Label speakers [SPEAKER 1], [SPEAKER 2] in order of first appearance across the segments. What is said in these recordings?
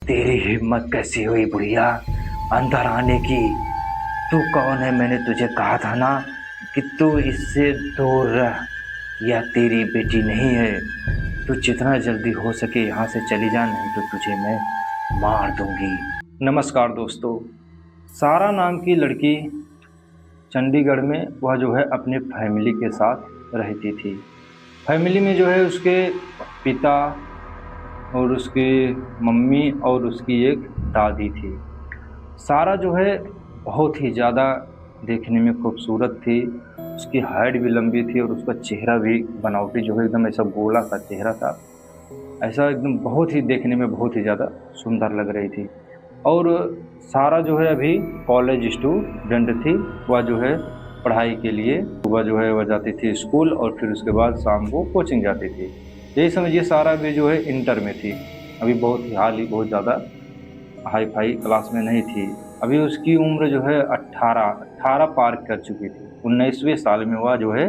[SPEAKER 1] तेरी हिम्मत कैसी हुई बुढ़िया अंदर आने की? तू कौन है? मैंने तुझे कहा था ना कि तू इससे दूर रह। यह तेरी बेटी नहीं है। तू जितना जल्दी हो सके यहाँ से चली जा, नहीं तो तुझे मैं मार दूंगी। नमस्कार दोस्तों। सारा नाम की लड़की चंडीगढ़ में वह जो है अपने फैमिली के साथ रहती थी। फैमिली में जो है उसके पिता और उसकी मम्मी और उसकी एक दादी थी। सारा जो है बहुत ही ज़्यादा देखने में खूबसूरत थी। उसकी हाइट भी लंबी थी और उसका चेहरा भी बनावटी जो है एकदम ऐसा गोला सा चेहरा था। ऐसा एकदम बहुत ही देखने में बहुत ही ज़्यादा सुंदर लग रही थी। और सारा जो है अभी कॉलेज स्टूडेंट थी। वह जो है पढ़ाई के लिए सुबह जो है वह जाती थी स्कूल और फिर उसके बाद शाम को कोचिंग जाती थी। यही समझिए सारा भी जो है इंटर में थी। अभी बहुत ही हाल ही बहुत ज़्यादा हाई फाई क्लास में नहीं थी। अभी उसकी उम्र जो है 18 पार कर चुकी थी। 19वें साल में वह जो है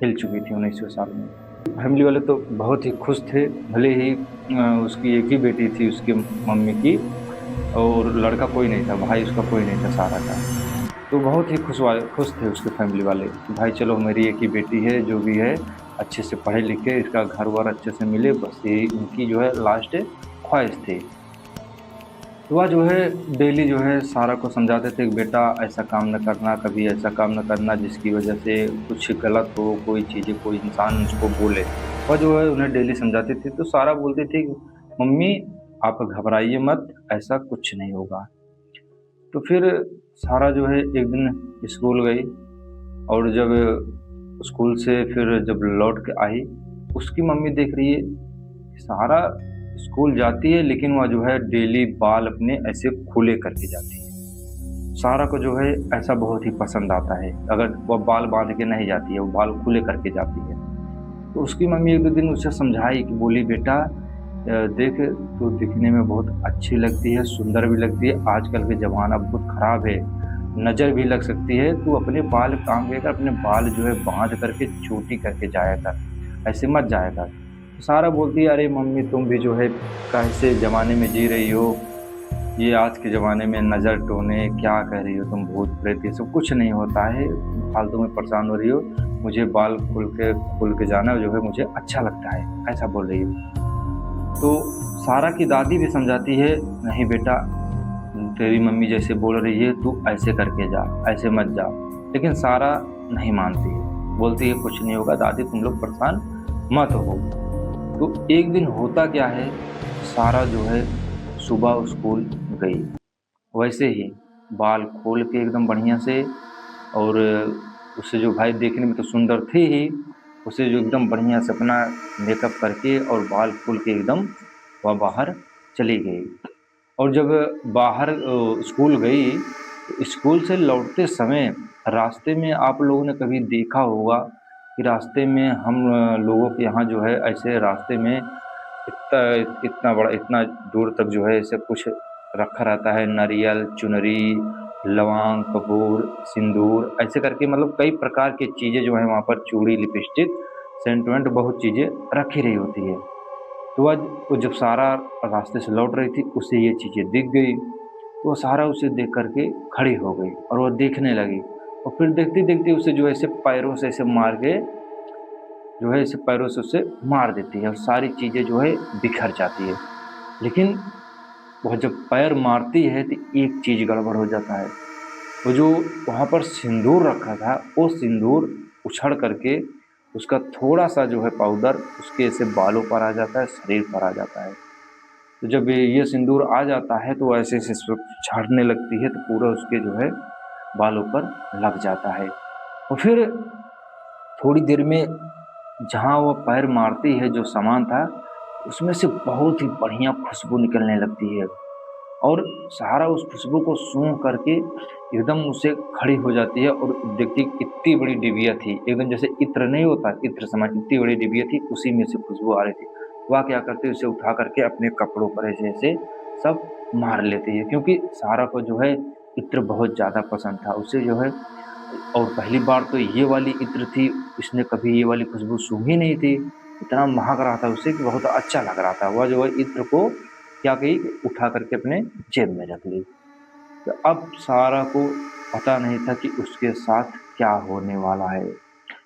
[SPEAKER 1] हिल चुकी थी। 19वें साल में फैमिली वाले तो बहुत ही खुश थे। भले ही उसकी एक ही बेटी थी उसकी मम्मी की, और लड़का कोई नहीं था, भाई उसका कोई नहीं था सारा का। तो बहुत ही खुश थे उसके फैमिली वाले कि भाई चलो मेरी एक ही बेटी है, जो भी है अच्छे से पढ़े लिखे, इसका घर बार अच्छे से मिले, बस यही उनकी जो है लास्ट ख्वाहिश थी। तो वह जो है डेली जो है सारा को समझाते थे कि बेटा ऐसा काम न करना, कभी ऐसा काम न करना जिसकी वजह से कुछ गलत हो, कोई चीज़ें कोई इंसान उसको बोले। वह जो है उन्हें डेली समझाती थी। तो सारा बोलती थी मम्मी आप घबराइए मत, ऐसा कुछ नहीं होगा। तो फिर सारा जो है एक दिन स्कूल गई, और जब स्कूल से फिर जब लौट के आई, उसकी मम्मी देख रही है कि सारा स्कूल जाती है लेकिन वह जो है डेली बाल अपने ऐसे खुले करके जाती है। सारा को जो है ऐसा बहुत ही पसंद आता है, अगर वह बाल बांध के नहीं जाती है, वो बाल खुले करके जाती है। तो उसकी मम्मी एक दो दिन उसे समझाई कि बोली बेटा देख, तू दिखने में बहुत अच्छी लगती है, सुंदर भी लगती है, आजकल के ज़माना बहुत ख़राब है, नज़र भी लग सकती है, तू अपने बाल काम कर अपने बाल जो है बांध करके चोटी करके जाया कर, ऐसे मत जाया कर। तो सारा बोलती है अरे मम्मी तुम भी जो है कैसे ज़माने में जी रही हो, ये आज के ज़माने में नज़र टोने क्या कह रही हो तुम, भूत प्रेत ये सब कुछ नहीं होता है, फालतू में परेशान हो रही हो, मुझे बाल खुल के जाना जो है मुझे अच्छा लगता है, ऐसा बोल रही है। तो सारा की दादी भी समझाती है नहीं बेटा, तेरी मम्मी जैसे बोल रही है तू ऐसे करके जा, ऐसे मत जा। लेकिन सारा नहीं मानती है, बोलती है कुछ नहीं होगा दादी, तुम लोग परेशान मत हो। तो एक दिन होता क्या है, सारा जो है सुबह स्कूल गई, वैसे ही बाल खोल के एकदम बढ़िया से, और उससे जो भाई देखने में तो सुंदर थी ही, उसे जो एकदम बढ़िया से अपना मेकअप करके और बाल खोल के एकदम वह बाहर चली गई। और जब बाहर स्कूल गई, तो स्कूल से लौटते समय रास्ते में आप लोगों ने कभी देखा होगा कि रास्ते में हम लोगों के यहाँ जो है ऐसे रास्ते में इतना इतना बड़ा इतना दूर तक जो है ऐसे कुछ रखा रहता है, नारियल, चुनरी, लौंग, कपूर, सिंदूर, ऐसे करके मतलब कई प्रकार की चीज़ें जो है वहाँ पर, चूड़ी, लिपस्टिक, सेंट वेंट, बहुत चीज़ें रखी रही होती है। तो आज वो जब सारा रास्ते से लौट रही थी, उसे ये चीज़ें दिख गई। तो वो सारा उसे देख करके खड़ी हो गई और वो देखने लगी, और फिर देखते देखते उसे जो है ऐसे पैरों से ऐसे मार के जो है ऐसे पैरों से उसे मार देती है, और सारी चीज़ें जो है बिखर जाती है। लेकिन वह जब पैर मारती है तो एक चीज़ गड़बड़ हो जाता है। वो जो वहाँ पर सिंदूर रखा था, वो सिंदूर उछड़ करके उसका थोड़ा-सा जो है पाउडर उसके ऐसे बालों पर आ जाता है, शरीर पर आ जाता है। तो जब ये सिंदूर आ जाता है तो वो ऐसे-ऐसे झाड़ने लगती है, तो पूरा उसके जो है बालों पर लग जाता है। और फिर थोड़ी देर में जहाँ वो पैर मारती है जो सामान था, उसमें से बहुत ही बढ़िया खुशबू निकलने लगती है, और सहारा उस खुशबू को सूंघ करके एकदम उसे खड़ी हो जाती है, और देखती इतनी बड़ी डिबिया थी, एकदम जैसे इत्र नहीं होता, इत्र समान इतनी बड़ी डिबिया थी, उसी में से खुशबू आ रही थी। वह क्या करती है, उसे उठा करके अपने कपड़ों पर ऐसे-ऐसे सब मार लेती है, क्योंकि सहारा को जो है इत्र बहुत ज़्यादा पसंद था। उसे जो है, और पहली बार तो ये वाली इत्र थी, इसने कभी ये वाली खुशबू सूँघी नहीं थी। इतना महक रहा था उसे कि बहुत अच्छा लग रहा था। वह जो है इत्र को क्या की, उठा करके अपने जेब में रख ली। तो अब सारा को पता नहीं था कि उसके साथ क्या होने वाला है,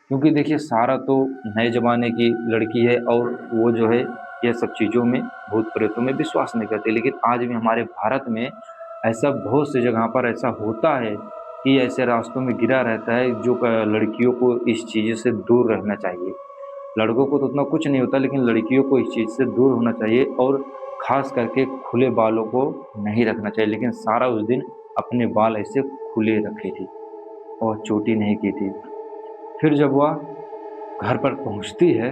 [SPEAKER 1] क्योंकि देखिए सारा तो नए ज़माने की लड़की है और वो जो है ये सब चीज़ों में, भूत प्रेतों में विश्वास नहीं करती। लेकिन आज भी हमारे भारत में ऐसा बहुत सी जगह पर ऐसा होता है कि ऐसे रास्तों में गिरा रहता है, जो लड़कियों को इस चीज़ से दूर रहना चाहिए। लड़कों को तो उतना कुछ नहीं होता, लेकिन लड़कियों को इस चीज़ से दूर होना चाहिए और ख़ास करके खुले बालों को नहीं रखना चाहिए। लेकिन सारा उस दिन अपने बाल ऐसे खुले रखे थी और चोटी नहीं की थी। फिर जब वह घर पर पहुंचती है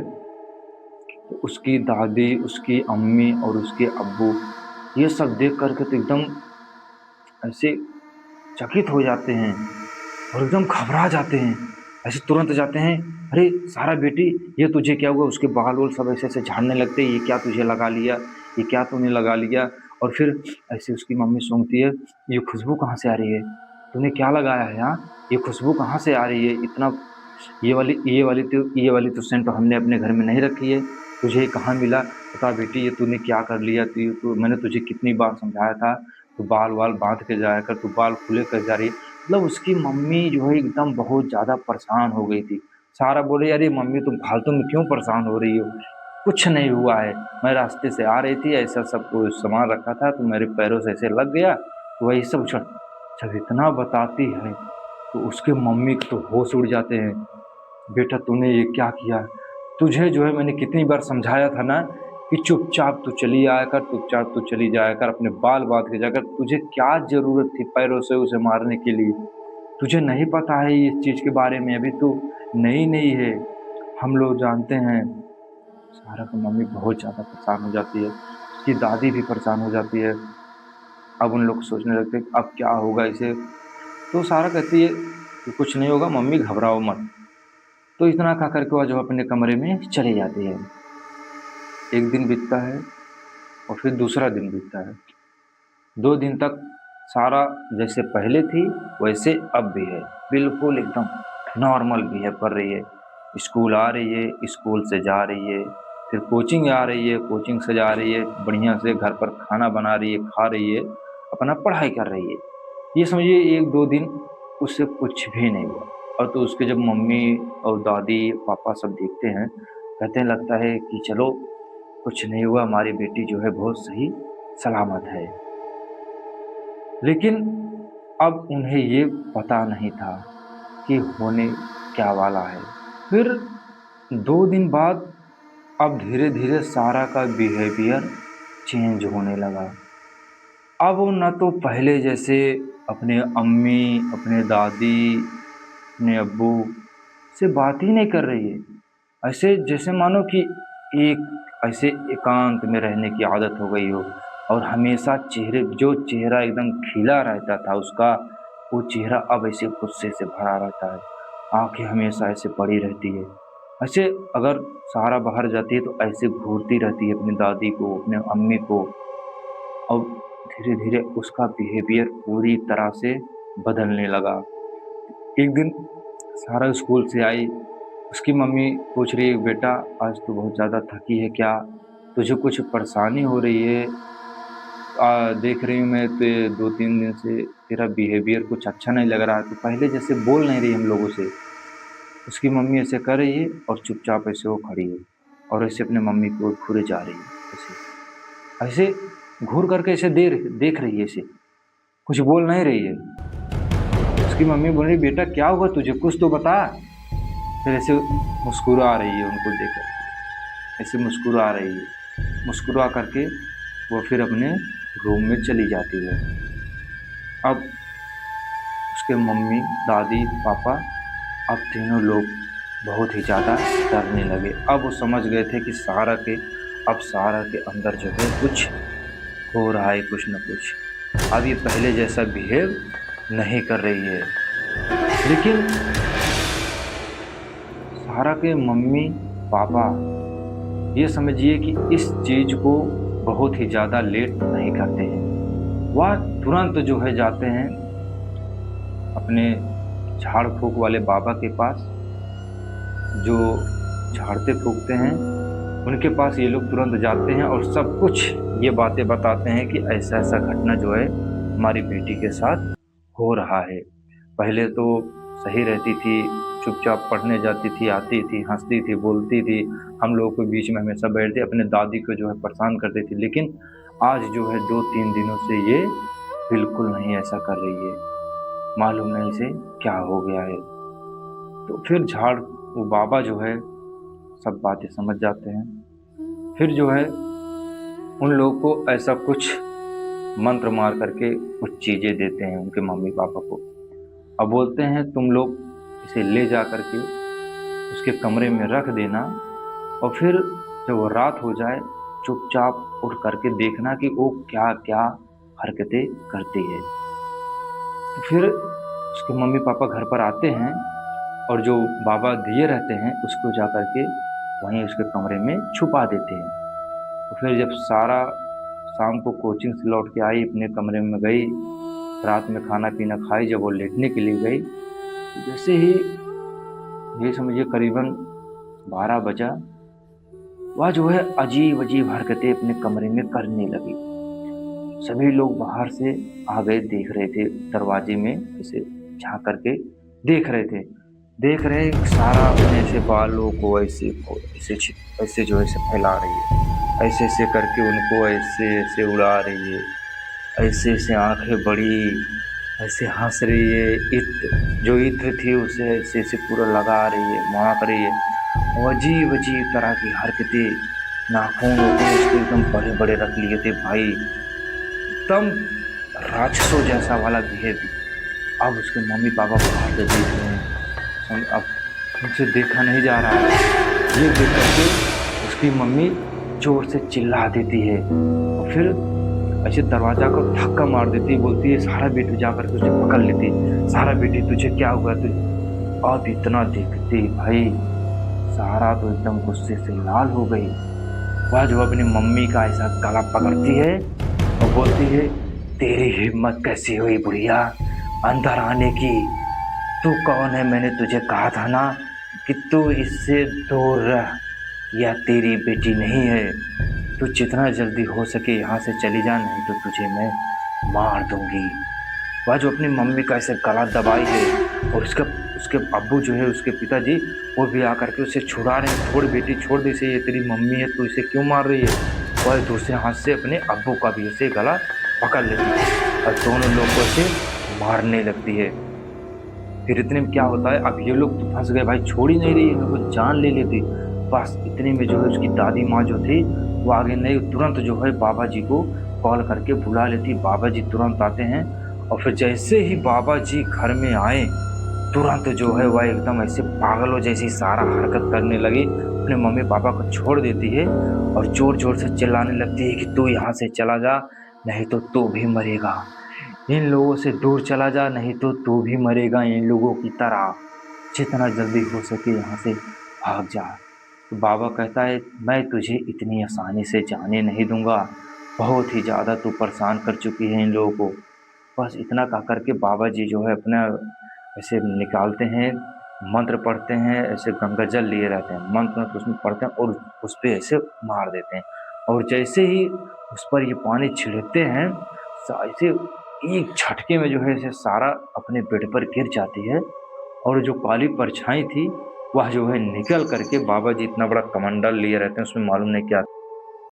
[SPEAKER 1] तो उसकी दादी, उसकी अम्मी और उसके अब्बू ये सब देख कर के तो एकदम ऐसे चकित हो जाते हैं और एकदम घबरा जाते हैं। ऐसे तुरंत जाते हैं, अरे सारा बेटी ये तुझे क्या हुआ? उसके बाल वोल सब ऐसे ऐसे झाड़ने लगते हैं, ये क्या तुझे लगा लिया, ये क्या तूने लगा लिया? और फिर ऐसे उसकी मम्मी सूंघती है, ये खुशबू कहाँ से आ रही है? तूने क्या लगाया है? हाँ, ये खुशबू कहाँ से आ रही है? इतना ये वाली तो सेंट हमने अपने घर में नहीं रखी है, तुझे कहाँ मिला? बता बेटी, ये तूने क्या कर लिया? मैंने तुझे कितनी बार समझाया था, तू बाल वाल बांध के जाया कर, तू बाल खुले कर जा रही है। मतलब उसकी मम्मी जो है एकदम बहुत ज़्यादा परेशान हो गई थी। सारा बोले, अरे मम्मी तुम फालतू में क्यों परेशान हो रही हो? कुछ नहीं हुआ है, मैं रास्ते से आ रही थी, ऐसा सब कुछ सामान रखा था तो मेरे पैरों से ऐसे लग गया, तो वही सब उछल। जब इतना बताती है तो उसके मम्मी के तो होश उड़ जाते हैं। बेटा तूने ये क्या किया? तुझे जो है मैंने कितनी बार समझाया था ना कि चुपचाप तू चली आया कर, चुपचाप तू चली जाया कर, अपने बाल बांध के जाकर। तुझे क्या ज़रूरत थी पैरों से उसे मारने के लिए? तुझे नहीं पता है इस चीज़ के बारे में, अभी तू नई नई है, हम लोग जानते हैं। सारा की मम्मी बहुत ज़्यादा परेशान हो जाती है, उसकी दादी भी परेशान हो जाती है। अब उन लोग सोचने लगते हैं अब क्या होगा इसे। तो सारा कहती है कि कुछ नहीं होगा मम्मी, घबराओ मत। तो इतना कह करके वह जो अपने कमरे में चली जाती है। एक दिन बीतता है और फिर दूसरा दिन बीतता है। 2 दिन तक सारा जैसे पहले थी वैसे अब भी है, बिल्कुल एकदम नॉर्मल बिहेव कर रही है। स्कूल आ रही है, स्कूल से जा रही है, फिर कोचिंग आ रही है, कोचिंग से जा रही है, बढ़िया से घर पर खाना बना रही है, खा रही है, अपना पढ़ाई कर रही है। ये समझिए 1-2 दिन उससे कुछ भी नहीं हुआ। और तो उसके जब मम्मी और दादी पापा सब देखते हैं, कहते हैं लगता है कि चलो कुछ नहीं हुआ, हमारी बेटी जो है बहुत सही सलामत है। लेकिन अब उन्हें ये पता नहीं था कि होने क्या वाला है। फिर 2 दिन बाद अब धीरे-धीरे सारा का बिहेवियर चेंज होने लगा। अब वो ना तो पहले जैसे अपने अम्मी, अपने दादी, अपने अब्बू से बात ही नहीं कर रही है। ऐसे जैसे मानो कि एक ऐसे एकांत में रहने की आदत हो गई हो, और हमेशा जो चेहरा एकदम खिला रहता था उसका, वो चेहरा अब ऐसे गुस्से से भरा रहता है। आँखें हमेशा ऐसे बड़ी रहती है। ऐसे अगर सहारा बाहर जाती है तो ऐसे घूरती रहती है अपनी दादी को, अपने अम्मी को। और धीरे-धीरे उसका बिहेवियर पूरी तरह से बदलने लगा। एक दिन सारा स्कूल से आई, उसकी मम्मी पूछ रही है, बेटा आज तू बहुत ज़्यादा थकी है क्या? तुझे कुछ परेशानी हो रही है? देख रही हूँ मैं तो 2-3 दिन से तेरा बिहेवियर कुछ अच्छा नहीं लग रहा है, तू पहले जैसे बोल नहीं रही हम लोगों से। उसकी मम्मी ऐसे कर रही है और चुपचाप ऐसे वो खड़ी है और ऐसे अपने मम्मी की ओर घूरे जा रही है। ऐसे ऐसे घूर करके ऐसे देख रही है, ऐसे कुछ बोल नहीं रही है। उसकी मम्मी बोल रही, बेटा क्या हुआ तुझे, कुछ तो बता। फिर ऐसे मुस्कुरा रही है उनको देख कर, ऐसे मुस्कुरा रही है। मुस्कुरा करके वो फिर अपने रूम में चली जाती है। अब उसके मम्मी, दादी, पापा, अब तीनों लोग बहुत ही ज़्यादा डरने लगे। अब वो समझ गए थे कि सारा के अंदर जो है कुछ हो रहा है, कुछ न कुछ। अब ये पहले जैसा बिहेव नहीं कर रही है। लेकिन सारा के मम्मी पापा ये समझिए कि इस चीज़ को बहुत ही ज़्यादा लेट नहीं करते हैं। वह तुरंत जो है जाते हैं अपने झाड़ फूँक वाले बाबा के पास, जो झाड़ते फूँकते हैं, उनके पास ये लोग तुरंत जाते हैं और सब कुछ ये बातें बताते हैं कि ऐसा ऐसा घटना जो है हमारी बेटी के साथ हो रहा है। पहले तो सही रहती थी, चुपचाप पढ़ने जाती थी, आती थी, हंसती थी, बोलती थी, हम लोगों के बीच में हमेशा बैठती, अपने दादी को जो है परेशान करती थी। लेकिन आज जो है 2-3 दिनों से ये बिल्कुल नहीं ऐसा कर रही है, मालूम नहीं इसे क्या हो गया है। तो फिर वो बाबा जो है सब बातें समझ जाते हैं। फिर जो है उन लोगों को ऐसा कुछ मंत्र मार करके कुछ चीज़ें देते हैं उनके मम्मी पापा को। अब बोलते हैं तुम लोग इसे ले जा करके उसके कमरे में रख देना, और फिर जब वो रात हो जाए चुपचाप उठ करके देखना कि वो क्या क्या हरकतें करती है। तो फिर उसके मम्मी पापा घर पर आते हैं और जो बाबा दिए रहते हैं उसको जा करके वहीं उसके कमरे में छुपा देते हैं। तो फिर जब सारा शाम को कोचिंग से लौट के आई, अपने कमरे में गई, रात में खाना पीना खाई, जब वो लेटने के लिए गई, जैसे ही ये समझिए करीबन 12 बजा, वह जो है अजीब अजीब हरकतें अपने कमरे में करने लगी। सभी लोग बाहर से आ गए, देख रहे थे, दरवाजे में ऐसे झांक करके देख रहे सारा अपने ऐसे बालों को ऐसे जो ऐसे फैला रही है, ऐसे ऐसे करके उनको ऐसे ऐसे उड़ा रही है, ऐसे ऐसे आंखें बड़ी, ऐसे हंस रही है, जो इत्र थी उसे ऐसे ऐसे पूरा लगा रही है, महक रही है, और अजीब अजीब तरह की हरकतें, नाखून उसके एकदम बड़े बड़े रख लिए थे भाई, एकदम राक्षसों जैसा वाला बिहेव। अब उसके मम्मी पापा बाहर से देख रहे हैं, अब उनसे देखा नहीं जा रहा है। ये देख करके उसकी मम्मी जोर से चिल्ला देती है और फिर ऐसे दरवाजा को धक्का मार देती है, बोलती है सारा बेटी जा करके उसे पकड़ लेती, सारा बेटी तुझे क्या हुआ तुझे। अब इतना देखती भाई सारा तो एकदम गुस्से से लाल हो गई। वह जो अपनी मम्मी का ऐसा गला पकड़ती है और बोलती है तेरी हिम्मत कैसी हुई बुढ़िया अंदर आने की, तू कौन है, मैंने तुझे कहा था ना कि तू इससे दूर रह, यह तेरी बेटी नहीं है, तू जितना जल्दी हो सके यहाँ से चली जा, नहीं तो तुझे मैं मार दूंगी। वह जो अपनी मम्मी का ऐसे गला दबाई है और उसके अब्बू जो है उसके पिताजी वो भी आकर के उसे छुड़ा रहे हैं, छोड़ बेटी छोड़ दे इसे, ये तेरी मम्मी है, तू इसे क्यों मार रही है। वह दूसरे हाथ से अपने अब्बू का भी ऐसे गला पकड़ लेती है और दोनों लोग को ऐसे मारने लगती है। फिर इतने में क्या होता है, अब ये लोग तो फंस गए भाई, छोड़ ही नहीं रही है, वो जान ले लेती। बस इतने में जो है उसकी दादी माँ जो थी वो आगे नहीं, तुरंत जो है बाबा जी को कॉल करके बुला लेती। बाबा जी तुरंत आते हैं और फिर जैसे ही बाबा जी घर में आए तुरंत जो है वह एकदम ऐसे पागलों जैसी सारा हरकत करने लगी, अपने मम्मी पापा को छोड़ देती है और जोर जोर से चिल्लाने लगती है कि तू यहाँ से चला जा, नहीं तो तू भी मरेगा, इन लोगों से दूर चला जा, नहीं तो तू भी मरेगा इन लोगों की तरह, जितना जल्दी हो सके यहाँ से भाग जा। तो बाबा कहता है मैं तुझे इतनी आसानी से जाने नहीं दूंगा, बहुत ही ज़्यादा तू परेशान कर चुकी है इन लोगों को। बस इतना कह कर के बाबा जी जो है अपना ऐसे निकालते हैं, मंत्र पढ़ते हैं, ऐसे गंगा जल लिए रहते हैं, मंत्र उसमें पढ़ते हैं और उस पर ऐसे मार देते हैं। और जैसे ही उस पर ये पानी छिड़कते हैं ऐसे एक झटके में जो है ऐसे सारा अपने बेड पर गिर जाती है और जो काली परछाई थी वह जो है निकल करके, बाबा जी इतना बड़ा कमंडल लिए रहते हैं उसमें मालूम नहीं क्या